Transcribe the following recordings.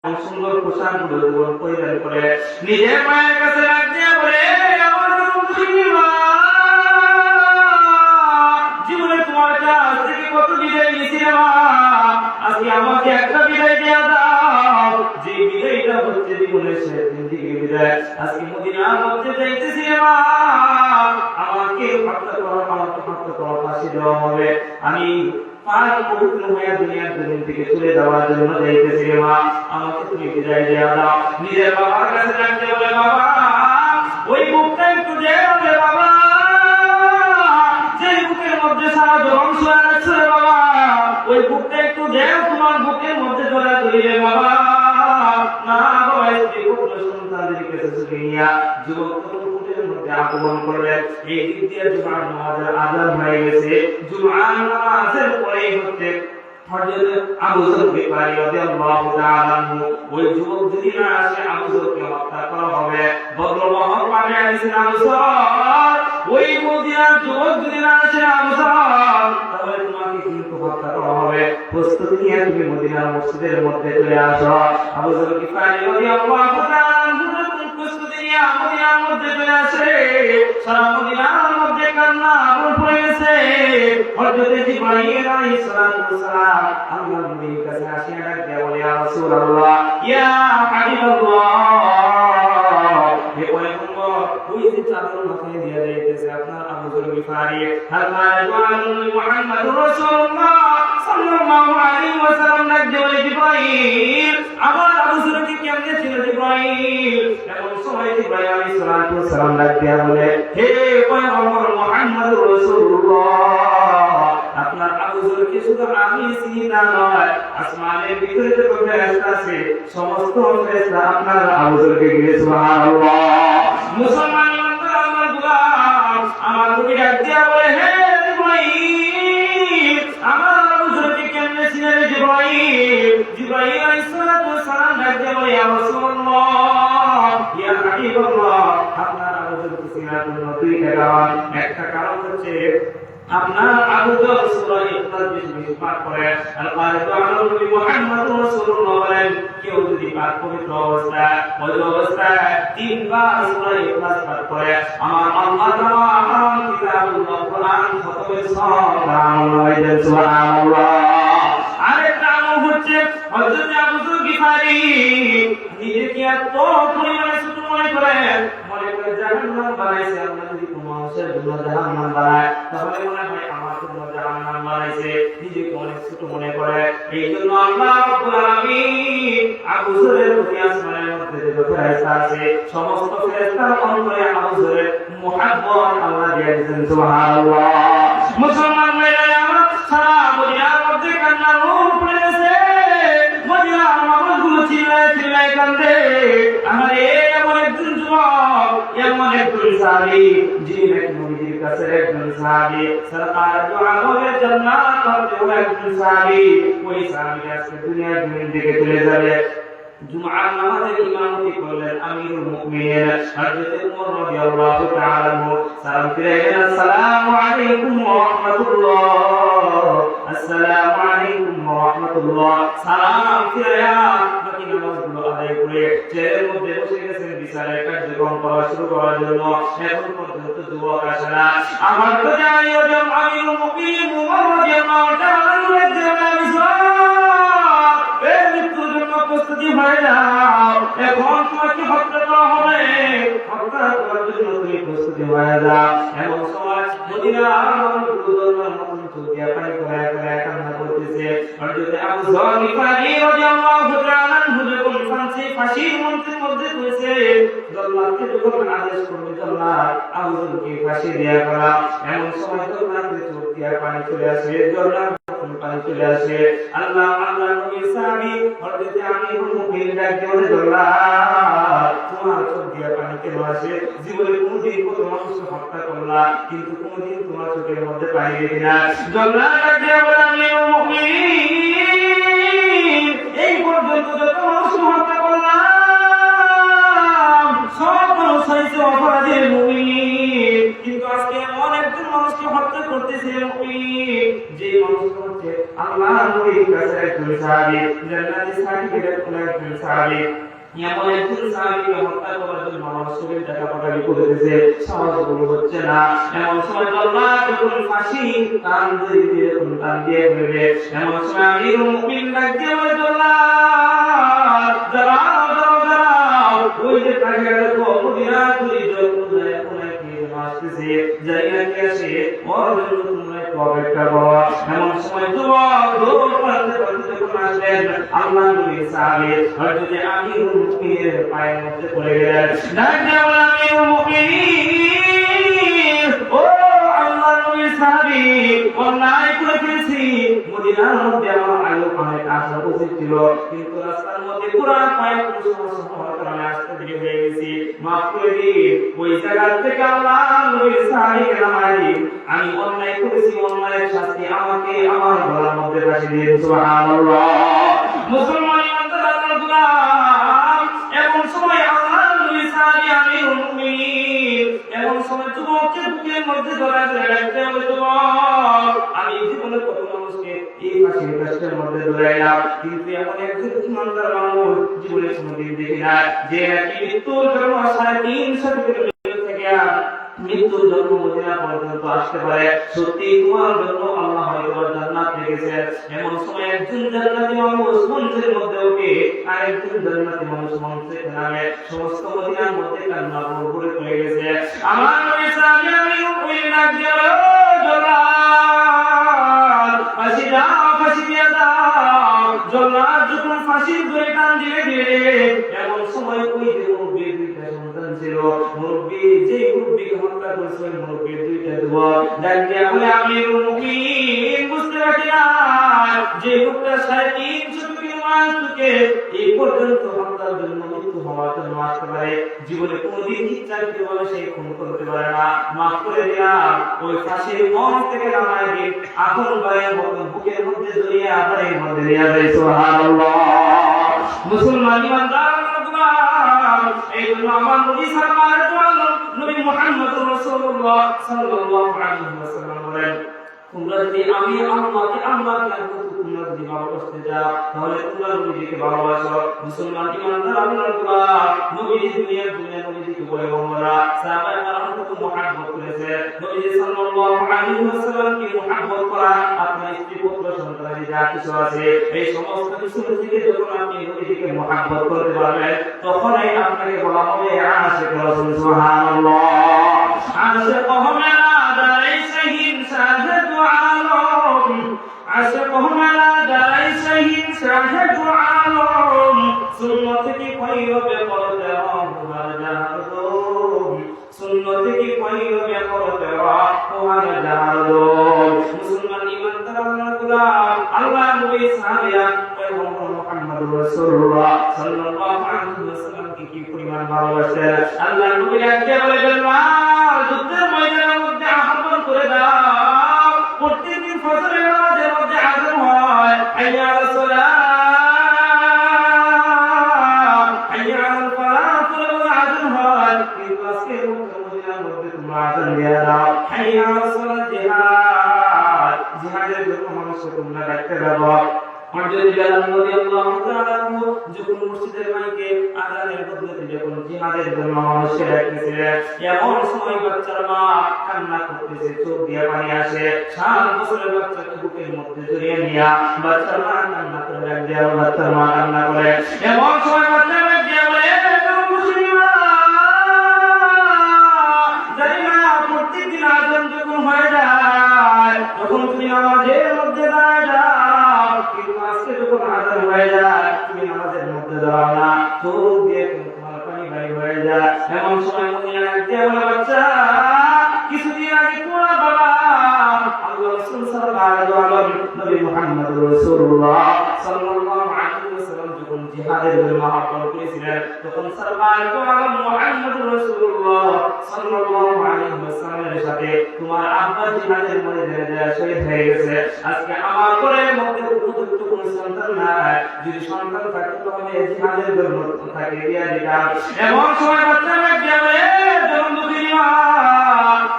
সুন্দর পোশাক জীবন পরিধান করে নিজের মায়ের কাছে ডাক দিয়ে বলে, আমার জীবনে তোমার কাছ থেকে কত বিদায় নিয়েছি মা, আজকে আমাকে একটা বিদায় দেওয়া দাও। যে বিদায়টা হচ্ছে জীবনের শেষ দিন থেকে বিদায়। আজকে মদিনার মধ্যে যাইতেছি মা, আমাকে হত্যা করো, আমাকে হত্যা করো, ফাঁসি দেওয়া হবে। আমি পাক পবিত্র হয়ে দুনিয়ার জমিন থেকে চলে যাওয়ার জন্য যাইতেছি মা, আমাকে তুমি বিদায় দেওয়া দাও। নিজের বাবার কাছে ডাকতে বলে, বাবা ওই বুকটা একটু দেও রে বাবা, যে বুকের মধ্যে সারা জীবন শুয়ে আছে রে বাবা, ওই বুকটা একটু দেও, তোমার বুকের মধ্যে জড়া ধরিলে বাবা। না বাবা, স্ত্রী পুত্র সন্তানদের কাছে ছুটে নিয়া যুবক আগমন করলেন। এই দিক দিয়ে জুমার নামাজের আযান হয়ে গেছে। জুমার নামাজের পরেই হচ্ছে হযরত আবু যর গিফারী রাদিয়াল্লাহু তাআলা আনহু। ওই যুবক যদি না আসে আবু যরকে হত্যা করা হবে। বদর মহল পারে আছেন আবু যর, ওই মদিনার যুবক যদি না আসে আবু যর, তাহলে তোমাকে কিন্তু হত্যা করা হবে। প্রস্তুতি নিয়ে তুমি মদিনার মসজিদের মধ্যে চলে আসো। আবু যর গিফারী রাদিয়াল্লাহু তাআলা আনহু প্রস্তুতি নিয়ে মদিনার মধ্যে চলে আসে। সারা মদিনার মধ্যে কান্না আগুন পড়ে গেছে। হযরত জিবরাইল আলাইহিস সালাতু ওয়াস সালাম আল্লাহর নবীর কাছে আসে, ডাক দিয়ে বলে, ইয়া রাসূলুল্লাহ, ইয়া হাবিবাল্লাহ, হে পয়গম্বর, ওই যে চাদর মাথায় দিয়ে যাইতেছে আপনার আবু যর গিফারী, আল্লাহ মুহাম্মদুর রাসূলুল্লাহ সাল্লাল্লাহু আলাইহি ওয়াসাল্লাম, ডাক দিয়ে বলে, জিবরাইল, আমার আবু যরকে কেমনে ছিল জিবরাইল? এমন সময় জিবরাইল আলাইহিস সালাতু ওয়াস সালাম ডাক দিয়ে বলে, হে পয়গম্বর মুহাম্মদুর রাসূলুল্লাহ, আপনার আবু যরকে শুধু আমি চিনি না নয়, আসমানের ভিতরে যত ফেরেশতা আছে সমস্ত ফেরেশতা আপনার আবু যরকে ঘিরে। সুবহানাল্লাহ। মুসলমান ইমানদার আমার গোলাম, আমার নবী ডাক দিয়া বলে, হে জিবরাইল, আমার আবু যরকে কেমনে চিনে রে জিবরাইল? জিবরাইল আলাইহিস সালাতু ওয়াস সালাম ডাক দিয়া বলে, ইয়া রাসূলুল্লাহ, ইয়া হাবিবাল্লাহ, আপনার আবু যরকে চিনার জন্য দুইটা কারণ। একটা কারণ হচ্ছে আপনার আবু যর সূরা ইখলাস বেশি পাঠ করে। আল-কারিতু আলা নবী মুহাম্মদুর রাসূলুল্লাহ বলেন, কেউ যদি পাক পবিত্র অবস্থায় ওই অবস্থায় তিনবার সূরা ইখলাস পাঠ করে, আমার আল্লাহ তাআলা কিতাবুল্লাহ কুরআন খতমের সওয়াব দান করে। সুবহানাল্লাহ। আরেকটা আমল হচ্ছে হযরত আবু যর গিফারী নিজেকে এত পরিমাণে ছোট মনে করে জাহান্নাম বানাইছে। আল্লাহ যদি মানুষের জন্য জাহান্নাম বানায়, তাহলে মনে হয় আমার জন্য জাহান্নাম বানাইছে, নিজেকে অনেক ছোট মনে করে। এই জন্য আল্লাহ রাব্বুল আলামিন আবু যরের প্রতি আসমানের মধ্যে যে ফেরেশতা আছে সমস্ত ফেরেশতার অন্তরে আবু যরের মুহাব্বত আল্লাহ দিয়ে দিয়েছেন। সুবহানাল্লাহ। মুসলমান ভাইরা আমার, সারা মদিনার মধ্যে কান্নার রোল পড়ে গেছে। মদিনার মানুষগুলো চিল্লায় কান্দে, আমার এমন একজন যুবক, এমন একজন সাহাবী, যিনি নবীর কাছে একজন সাহাবী, সরকার দু আলমের জান্নাত পাবে একজন সাহাবী। ওই সাহাবী আজকে দুনিয়ার জমিন থেকে চলে যাবে। জুমার নামাজের ইমামতি করলেন আমিরুল মুমিনিন হযরত ওমর রাদিয়াল্লাহু তাআলা আনহু। সালাম ফিরাইলেন, আসসালামু আলাইকুম ওয়া রাহমাতুল্লাহ, আসসালামু আলাইকুম ওয়া রাহমাতুল্লাহ। সালাম ফিরাইয়া বাকি নামাজগুলো আদায় করে চেয়ারের মধ্যে বসে গেছেন বিচারের কার্যক্রম করা শুরু করার জন্য। এখন পর্যন্ত যুবক আসে না। আমার তো জানি আমিরুল মুমিনিন ওমর রাদিয়াল্লাহু তাআলা আনহু প্রস্তুতি হয়ে যাও, এখন তোমাকে হত্যা করা হবে, হত্যা করার জন্য তুমি প্রস্তুতি হয়ে যাও। এমন সময় মদিনার মানুষগুলো নতুন চোখে পানি করে কান্না করতেছে। হযরত আবু যর গিফারী রাদিয়াল্লাহু তাআলা আনহু যখন ফাঁসির মঞ্চের মধ্যে বসে জল্লাদকে যখন আদেশ করবে, জল্লাদ আবু যরকে ফাঁসি দেয়া করা, এমন সময় জল্লাদের চোখ দিয়ে পানি চলে আসে, জল্লাদ পানি চলে আসে। আল্লাহ নবীর সাহাবী হযরত আমিরুল মুমিনিন ডাক দিয়ে বলে, জল্লাদ তোমার চোখ দিয়ে পানি কেন আসে? জীবনে কোনদিন কত মানুষকে হত্যা করলা, কিন্তু কোনদিন তোমার চোখের মধ্যে পানি দেখি না। জল্লাদ ডাক দিয়ে বলে, আমিরুল মুমিনিন, এই পর্যন্ত যত মানুষকে হত্যা করলাম সব মানুষ হয়েছে অপরাধীর মুমিন, কিন্তু আজকে এমন একজন মানুষকে হত্যা করতেছে মুমিন, যে মানুষ হচ্ছে আল্লাহর নবীর কাছে একজন সাহাবী, জান্নাতি সার্টিফিকেট কোন একজন সাহাবী, এমন একজন সাহাবীকে হত্যা করার জন্য রাসূলের টাকা-পয়সা করেছে, সাহসগুলো হচ্ছে না। এমন সময় আল্লাহ যখন ফাঁসি টান দিয়ে যখন টান দিয়ে ফেলবে, এমন সময় আমিরুল মুমিনিন ডাক দিয়ে বলে, আল্লাহ দাঁড়াও দাঁড়াও দাঁড়াও, ওই যে টাকা দেখো মদিনা তুই যখন আসতেছে যাই না কি আসে ওর জন্য তোমরা একটু অপেক্ষা করো। এমন সময় যুবক দৌড় করতে করতে যখন আসলেন আল্লাহ নবীর সাহাবী হযরত আমিরুল মুমিনিনের পায়ের মধ্যে পড়ে গেলেন, ডাক দিয়ে বললেন, আমিরুল মুমিনিন, ও আল্লাহ নবীর সাহাবী, অন্যায় করে ফেলেছি। মদিনার মধ্যে আমার আগে অনেক আশা উচিত ছিল, কিন্তু রাস্তার মধ্যে কুরআন পায়ে কোনো সমস্যা হওয়ার কারণে আসতে দেরি হয়ে গেছি, মাফ করে দিন। ওই জায়গা থেকে আল্লাহ নবীর সাহাবীকে নামায় দিন। আমি অন্যায় করেছি, অন্যায়ের শাস্তি আমাকে আমার গলার মধ্যে ফাঁসি দিয়ে দিন। সুবহানাল্লাহ। মুসলমান ইমানদার আল্লাহর গোলাম, এমন সময় আল্লাহ নবীর সাহাবী আমিরুল মুমিনিন এমন সময় যুবককে বুকের মধ্যে ধরে রাখতে হবে, যুবক আমি জীবনে কত মানুষকে এই ফাঁসির কাষ্ঠের মধ্যে ধরাইলাম, কিন্তু এমন একজন ইমানদার মানুষ জীবনে কোনোদিন দেখি না যে নাকি মৃত্যুর জন্য 350 কিলোমিটার থেকে মৃত্যুর জন্য মদিনা পর্যন্ত আসতে পারে। সত্যি তোমার জন্য আল্লাহ হয়তো জান্নাত রেখেছেন। এমন সময় একজন জান্নাতি মানুষ মঞ্চের মধ্যে ওঠে, আর একজন জান্নাতি মানুষ মঞ্চে নামে, সমস্ত মদিনার মধ্যে কান্না ভরে পড়ে গেছে। আমার নবী সাল্লাল্লাহু আলাইহি ওয়াসাল্লাম ফাঁসি দাও, ফাঁসি দিয়ে দাও। জল্লাদ যখন ফাঁসির দড়ি টান দিবে, এমন সময় ওই যে মুরব্বির দুইটা সন্তান ছিল, মুরব্বি যে মুরব্বিকে হত্যা করেছে ওই মুরব্বির দুইটা যুবক ডাক দিয়ে বলে, আমিরুল মুমিনিন, বুঝতে পারছি না যে লোকটা 350 কিলোমিটার থেকে এই পর্যন্ত হত্যার জন্য মৃত্যু হওয়ার জন্য আসতে পারে, জীবনে কোনোদিন ইচ্ছাকৃতভাবে সে খুন করতে পারে না, মাফ করে দিলাম। ওই ফাঁসির মঞ্চ থেকে নামায় দিন, আগুন বায়ের মতন বুকের মধ্যে জড়িয়ে আগুনের মধ্যে নিয়ে যায়। সুবহানাল্লাহ। মুসলমান ইমানদার এই জন্য আমার নবী সাল্লাল্লাহু আলাইহি নবী মুহাম্মদুর রাসূলুল্লাহ সাল্লাল্লাহু আলাইহি ওয়াসাল্লাম বলেন, তোমরা যদি আমি আল্লাহকে তোমরা যদি ভালোবাসতে যাও তাহলে তোমরা নবীকে ভালোবাসো। মুসলমান ইমানদার আল্লাহর নবী দুনিয়ার নবীকে বলে বন্ধুরা সাহাবায়ে কেরাম কত মুহাব্বত করেছে। নবী সাল্লাল্লাহু আলাইহি ওয়াসাল্লামকে মুহাব্বত করা, আপনার স্ত্রী পুত্র সন্তান যা কিছু আছে এই সমস্ত কিছু থেকে যখন আপনি নবীকে মুহাব্বত করতে পারবেন, তখনই আপনাকে বলা হবে আশিক রাসূল। সুবহানাল্লাহ। আশিক হমেলা দারাই শাহীন শাহাদ আলম, আশিক হমেলা দারাই শাহীন শাহাদ আলম, সুন্নাত কি পয়বে করতে রহমার জাহাদুম, সুন্নাত কি পয়বে করতে রহমার জাহাদুম। মুসলমান ইমানদার আল্লাহর গোলাম, আল্লাহ নবী সাহাবিয়া পয়গম্বর মুহাম্মদুর রাসূলুল্লাহ সাল্লাল্লাহু আলাইহি ওয়াসাল্লাম কি পরিমাণ ভালোবাসেন। আল্লাহ নবী একবার বলেন, মা যুদ্ধের ময়দানের মধ্যে আহ্বান করে দাও, প্রত্যেকদিন ফজরের নামাজের মধ্যে আযান হয়, হাইয়া আলাস সালাহ, হাইয়া আলাল ফালাহ বলে আযান হয়, কিন্তু আজকে মদিনার মধ্যে তোমরা আযান দিয়ে দাও, হাইয়া আলাস সালাহ, জিহাদ, জিহাদের জন্য মানুষকে তোমরা ডাকতে যাও। যখন মসজিদের মাইকে আযানের বদলে যখন জিহাদের জন্য মানুষকে ডাকতেছিলেন, এমন সময় বাচ্চার মা কান্না করতেছে, চোখ দিয়ে পানি আসে, 7 বছরের বাচ্চাকে বুকের মধ্যে জড়িয়ে নিয়ে বাচ্চার মা কান্না করে ডাক দেয়, বাচ্চার মা কান্না করে। এমন সময় বাচ্চা ডাক দিয়ে বলে, জানি না প্রত্যেকদিন আযান যখন হয়ে যায় তখন তুমি নামাজের মধ্যে দাঁড়ায় যাও, কিন্তু আজকে যখন আযান হয়ে যায় তুমি নামাজের মধ্যে দাঁড়াও না, চোখ দিয়ে তোমার পানি বাইর হয়ে যায়। এমন সময় মনে রাখতে বলে, বাচ্চা কিছুদিন আগে তোমার বাবা আল্লাহ রাসূল সাল্লাল্লাহু আলাইহি ওয়াসাল্লাম নবী মুহাম্মদুর রাসূলুল্লাহ সাল্লাল্লাহু আলাইহি ওয়াসাল্লাম যখন জিহাদের জন্য আহ্বান করেছিলেন, তখন সাল্লাল্লাহু আলাইহি মুহাম্মদুর রাসূলুল্লাহ সাল্লাল্লাহু আলাইহি ওয়াসাল্লামের সাথে তোমার আব্বা জিহাদের ময়দানে শহীদ হয়ে গেছে। আজকে আমার ঘরের মধ্যে উপযুক্ত কোনো সন্তান নাই, যদি সন্তান থাকে তাহলে জিহাদের জন্য তাকে দিয়ে দিতাম। এমন সময় বাচ্চারা গেলে জন্মদিন মা,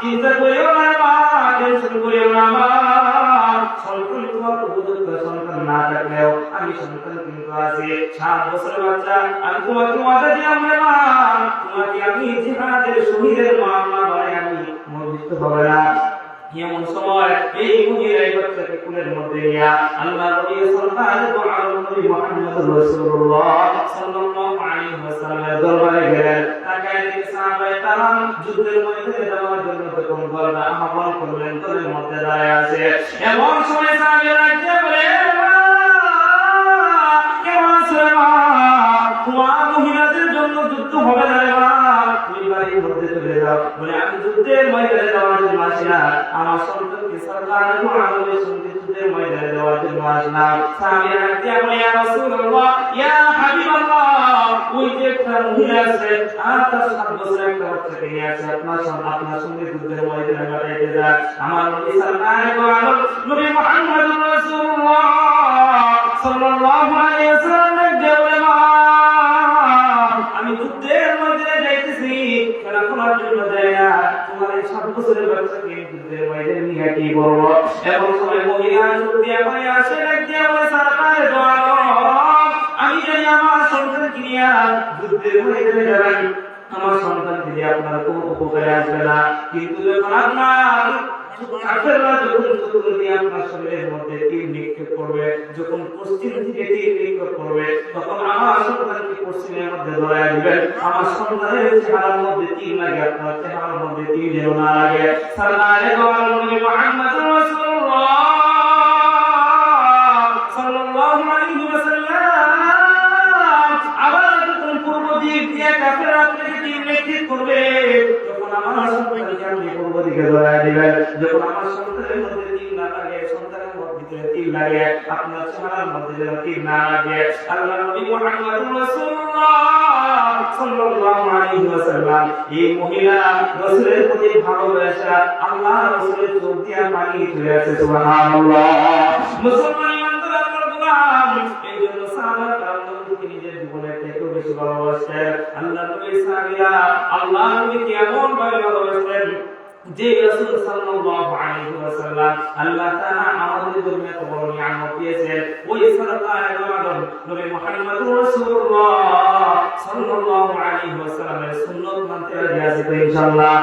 চিন্তা করিও না মা, টেনশন করিও না মা, সন্তান তোমার উপযুক্ত সন্তান না থাকলেও 7 বছরের বাচ্চা, আমি তোমাকে ওয়াদা দিলাম রে মা, তোমাকে আমি জিহাদের শহীদের মামলা বানাই আমি মৃত্যু হবে না। এমন সময় এই মহিলা এই বাচ্চাকে কুলের মধ্যে নিয়ে আল্লাহ নবী সরকার নবী মুহাম্মদ রাসূলুল্লাহ সাল্লাল্লাহু আলাইহি ওয়াসাল্লামের দরবারে গেলেন। তাকায় দেখে সাহাবায়ে কেরাম যুদ্ধের ময়দানে যাওয়ার জন্য তখন গলদা আহ্বান করলেন, দলের মধ্যে দাঁড়ায় আছে। এমন সময় সাহাবায়েরা কে বলে, কেমন আছে মা, তোমার মহিলাদের জন্য যুদ্ধ হবে না রে মা, তুমি বাড়ির মধ্যে চলে যাও। বলে আমি যুদ্ধের ময়দানে যাওয়ার জন্য আসি না, আমার সন্তানকে সরকারের আলমের সঙ্গে যুদ্ধের ময়দানে যাওয়ার জন্য আসলাম। সাহাবীরা দিয়া বলে, ইয়া রাসূলুল্লাহ, ইয়া হাবিবাল্লাহ, ওই যে একটা মহিলা আছে আর তার 7 বছরের একটা বাচ্চাকে নিয়ে আছে, আপনার সঙ্গে যুদ্ধের ময়দানে পাঠাইতে যায়। আমার নবী সরকারের আলম নবী মুহাম্মদুর রাসূলুল্লাহ সাল্লাল্লাহু আলাইহি ওয়াসাল্লাম দিয়া বলে, মা আমি যুদ্ধের ময়দানে যাইতেছি, কেন করার জন্য যাই না, তোমার এই 7 বছরের বাচ্চাকে যুদ্ধের ময়দানে নিয়ে কি করবো? এমন সময় মহিলা চোখ দিয়া পানি আসে, দিয়া বলে, সরকারের আলম, আমি জানি আমার সন্তানকে নিয়ে যুদ্ধের ময়দানে যাবেন, আমার সন্তানকে দিয়ে আপনার কোনো উপকারে আসবে না, কিন্তু যখন আপনার কাফেররা যখন যুদ্ধ দিয়ে আপনার শরীরের মধ্যে তীর নিক্ষেপ করবে, যখন পশ্চিম থেকে তীর নিক্ষেপ করবে, তখন আমার সন্তানকে পশ্চিমের মধ্যে ধরায় দিবেন, আমার সন্তানের চেহারার মধ্যে তীর লাগে, আপনার চেহারার মধ্যে তীর যেন না লাগে। সরকারে দো আলম নবী মুহাম্মদুর রাসূলুল্লাহ সাল্লাল্লাহু আলাইহি ওয়াসাল্লাম আবার যখন পূর্ব দিক দিয়ে কাফেররা আপনাকে তীর নিক্ষেপ করবে, তখন আমার সন্তানকে আপনি পূর্ব দিকে ধরায় দিবেন। যখন আমার সন্তানের মধ্যে তীর না লাগে, সন্তানের মধ্যে তীর লাগে, আপনার চেহারার মধ্যে যেন তীর না লাগে। আল্লাহ নবী মুহাম্মদুর রাসূলুল্লাহ সাল্লাল্লাহু আলাইহি ওয়াসাল্লাম এই মহিলা রাসূলের প্রতি ভালোবাসা, আল্লাহ রাসূলের চোখ দিয়ে পানি ঝরে আছে, সুবহানাল্লাহ। মুসলমান ইমানদার আল্লাহর গোলাম, এই জন্য সাহাবায়ে কেরাম নবীকে নিজের জীবনের থেকেও বেশি ভালোবাসতেন। আল্লাহ নবী সাহাবীরা আল্লাহ নবীকে এমন ভাবে ভালোবাসতেন যে রাসূল সাল্লাল্লাহু আলাইহি ওয়াসাল্লাম আল্লাহ তাআলা আমাদের জন্য এত বড় নিয়ামত দিয়েছেন, ওই সরকারের আলম নবী মুহাম্মদুর রাসূলুল্লাহ সাল্লাল্লাহু আলাইহি ওয়াসাল্লামের সুন্নাত মানতে রাজি আছি তো ইনশাআল্লাহ?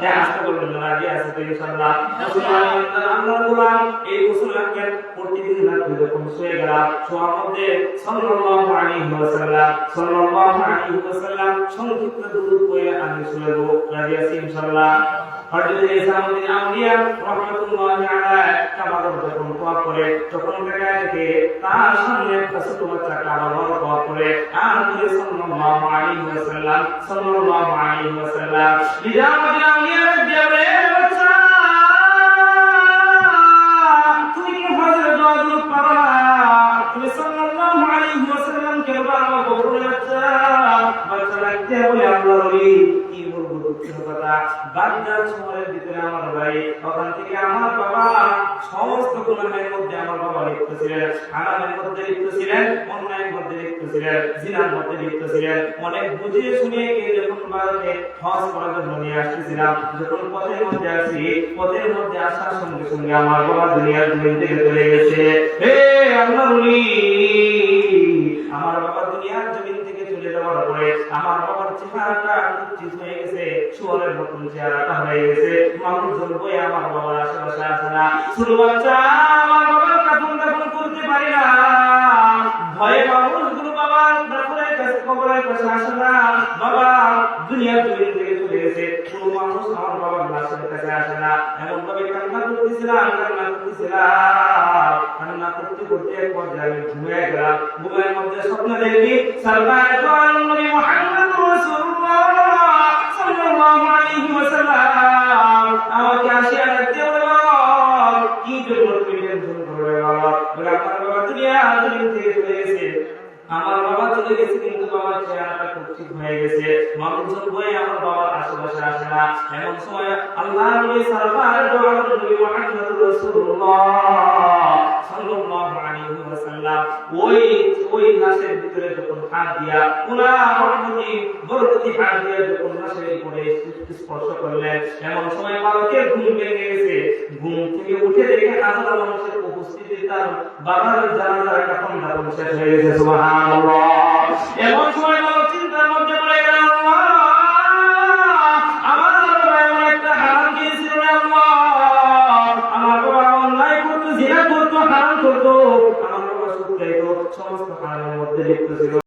হ্যাঁ, আশা করবেন রাজি আছি তো ইনশাআল্লাহ? মুসলমান আল্লাহর গোলাম, এই গোসল রাখেন প্রতিদিন রাতে যখন শুয়ে গেলাম, শোয়ার মধ্যে সাল্লাল্লাহু আলাইহি ওয়াসাল্লাম সংক্ষিপ্ত দুরূদ পড়ে আমি শুয়ে যাব। রাজি আছি ইনশাআল্লাহ? হযরত ইসলামউদ্দিন আউলিয়া রাহমাতুল্লাহি আলাইহি কাবা যখন দোয়া করে, তখন দেখা দেখে তার সামনে একটা ছোট বাচ্চা কাবা দোয়া করে, আর নবী সাল্লাল্লাহু আলাইহি ওয়াসাল্লাম ইসলামউদ্দিন আউলিয়া দিয়ে বলে, বাচ্চা তুমি কি হযরত দোয়া দুরূদ পড়ো না? তুমি সাল্লাল্লাহু আলাইহি ওয়াসাল্লাম কে বারবার বলে, বাচ্চা দিয়ে বলে, আল্লাহ নবী কি বলবো দুঃখের কথা, বাগদাদ শহরের ভিতরে আমার ভাই, ওখান থেকে আমার বাবা সমস্ত গুনাহের মধ্যে আমার বাবা লিপ্ত ছিলেন, হারামের মধ্যে লিপ্ত ছিলেন, অন্যায়ের মধ্যে লিপ্ত ছিলেন, জিনার মধ্যে লিপ্ত ছিলেন। অনেক বুঝিয়ে শুনিয়ে গিয়ে যখন ভারতে হজ করার জন্য নিয়ে আসতেছিলাম, যখন পথের মধ্যে আসি, পথের মধ্যে আসার সঙ্গে সঙ্গে আমার বাবা দুনিয়ার জমিন থেকে চলে গেছে। হে আল্লাহ নবী, আমার বাবা দুনিয়ার জমিন থেকে চলে যাওয়ার পরে আমার বাবার চেহারাটা কুৎসিত হয়ে গেছে, শুয়োরের মতন চেহারাটা হয়ে গেছে, মানুষজন বই আমার বাবার আশেপাশে আসে না। ছোট বাচ্চা আমার বাবার কাফন দাফন করতে পারি না, ভয়ে মানুষগুলো বাবার দাফনের কাছে কবরের কাছে আসে না, বাবা দুনিয়ার জমিন থেকে চলে গেছে, কোনো মানুষ আমার বাবার লাশের কাছে আসে না। এমন ভাবে কান্না করতেছিলাম, কান্না করতে করতে এক পর্যায়ে আমি ঘুমিয়ে গেলাম। ঘুমের মধ্যে স্বপ্ন দেখি সরকারে দো আলম নবী মুহাম্মদুর রাসূলুল্লাহ সাল্লাল্লাহু আলাইহি ওয়াসাল্লাম আমাকে আসিয়া দেখতে বলল, কি জন্য তুমি টেনশন করবে বাবা? বলে, আমার বাবা দুনিয়া থেকে চলে গেছে, আমার বাবা চলে গেছে, কিন্তু বাবা বাবার চেহারাটা খুব ঠিক হয়ে গেছে, মানুষজন বই আমার বাবার আশেপাশে আসে না। এমন সময় আল্লাহ নবী সরকার দু আলম নবী মুহাম্মদ রাসূলুল্লাহ সাল্লাল্লাহু আলাইহি ওয়াসাল্লাম ওই লাশের ভিতরে যখন হাত দিয়া উনার বরকতি হাত দিয়া যখন লাশের উপরে স্পর্শ করলেন, এমন সময় বালকের ঘুম ভেঙে গেছে। ঘুম থেকে উঠে দেখে হাজার মানুষের উপস্থিতি, তার বাবার জানাজার কাফন দাফন শেষ হয়ে গেছে। সুবহানাল্লাহ। এমন সময় বালক চিন্তার মধ্যে পড়ে গেল, আল্লাহ আমার বাবা এমন একটা হারাম দিয়েছিল, আল্লাহ আমার বাবা অন্যায় করতো, জিনা করতো, হারাম করতো, আমার বাবা সুদ খাইতো, সমস্ত হারামের মধ্যে লিপ্ত ছিল।